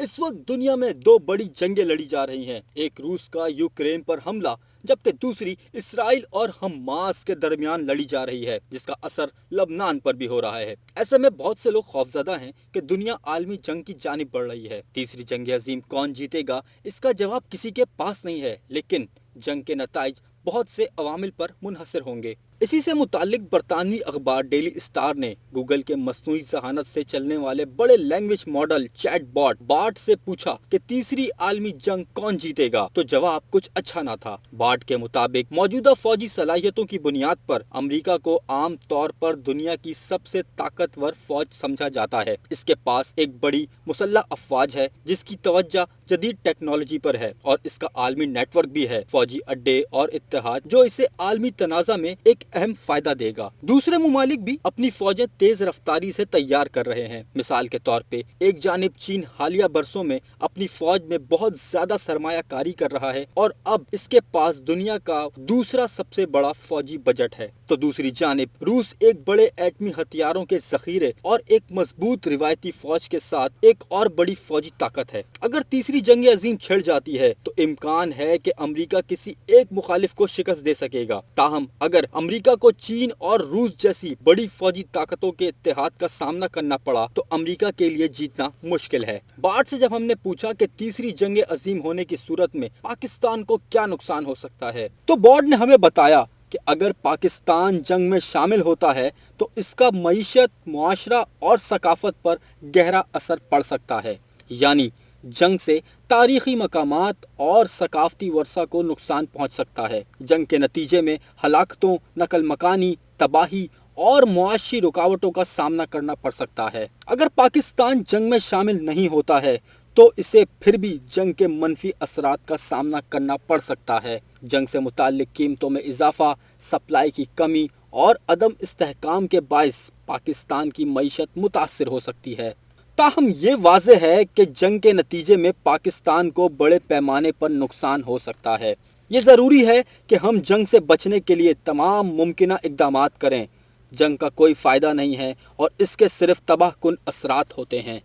इस वक्त दुनिया में दो बड़ी जंगें लड़ी जा रही हैं। एक रूस का यूक्रेन पर हमला, जबकि दूसरी इसराइल और हमास के दरमियान लड़ी जा रही है, जिसका असर लबनान पर भी हो रहा है। ऐसे में बहुत से लोग खौफजदा हैं कि दुनिया आलमी जंग की जानिब बढ़ रही है। तीसरी जंग अजीम कौन जीतेगा, इसका जवाब किसी के पास नहीं है, लेकिन जंग के नताइज बहुत से अवामिल पर मुनहसर होंगे। इसी से मुतालिक बरतानवी अखबार डेली स्टार ने गूगल के मसनूई ज़हानत से चलने वाले बड़े लैंग्वेज मॉडल चैट बार्ट से पूछा कि तीसरी आलमी जंग कौन जीतेगा, तो जवाब कुछ अच्छा ना था। बार्ट के मुताबिक मौजूदा फौजी सलाहियतों की बुनियाद पर अमेरिका को आम तौर पर दुनिया की सबसे ताकतवर फौज समझा जाता है। इसके पास एक बड़ी मुसल्लह अफवाज है जिसकी तवज्जो जदीद टेक्नोलॉजी पर है, और इसका आलमी नेटवर्क भी है, फौजी अड्डे और इत्तेहाद, जो इसे आलमी तनाज़ा में एक अहम फायदा देगा। दूसरे मुमालिक भी अपनी फौजें तेज रफ्तारी से तैयार कर रहे हैं। मिसाल के तौर पे एक जानिब चीन हालिया बरसों में अपनी फौज में बहुत ज्यादा सरमायाकारी कर रहा है, और अब इसके पास दुनिया का दूसरा सबसे बड़ा फौजी बजट है। तो दूसरी जानिब रूस एक बड़े एटमी हथियारों के जखीरे और एक मजबूत रिवायती फौज के साथ एक और बड़ी फौजी ताकत है। अगर तीसरी जंग अजीम छिड़ जाती है तो इम्कान है कि अमेरिका किसी एक मुखालिफ को शिकस्त दे सकेगा। ताहम अगर अमेरिका को चीन और रूस जैसी बड़ी फौजी ताकतों के इत्तेहाद का सामना करना पड़ा तो अमेरिका के लिए जीतना मुश्किल है। बार्ट से जब हमने पूछा कि तीसरी जंग अजीम होने की सूरत में पाकिस्तान को क्या नुकसान हो सकता है, तो बार्ट ने हमें बताया कि अगर पाकिस्तान जंग में शामिल होता है तो इसका मईशत, मुआशरा और सकाफत पर गहरा असर पड़ सकता है। यानी जंग से तारीखी मकामात और सकाफती वर्सा को नुकसान पहुंच सकता है। जंग के नतीजे में हलाकतों, नकल मकानी, तबाही और मुआशी रुकावटों का सामना करना पड़ सकता है। अगर पाकिस्तान जंग में शामिल नहीं होता है तो इसे फिर भी जंग के मनफी असरात का सामना करना पड़ सकता है। जंग से मुताल्लिक कीमतों में इजाफा, सप्लाई की कमी और अदम इस्तेहकाम के बाइस पाकिस्तान की मईशत मुतासिर हो सकती है। ताहम ये वाज़ेह है कि जंग के नतीजे में पाकिस्तान को बड़े पैमाने पर नुकसान हो सकता है। ये ज़रूरी है कि हम जंग से बचने के लिए तमाम मुमकिना इक़दामात करें। जंग का कोई फ़ायदा नहीं है और इसके सिर्फ तबाहकुन असरात होते हैं।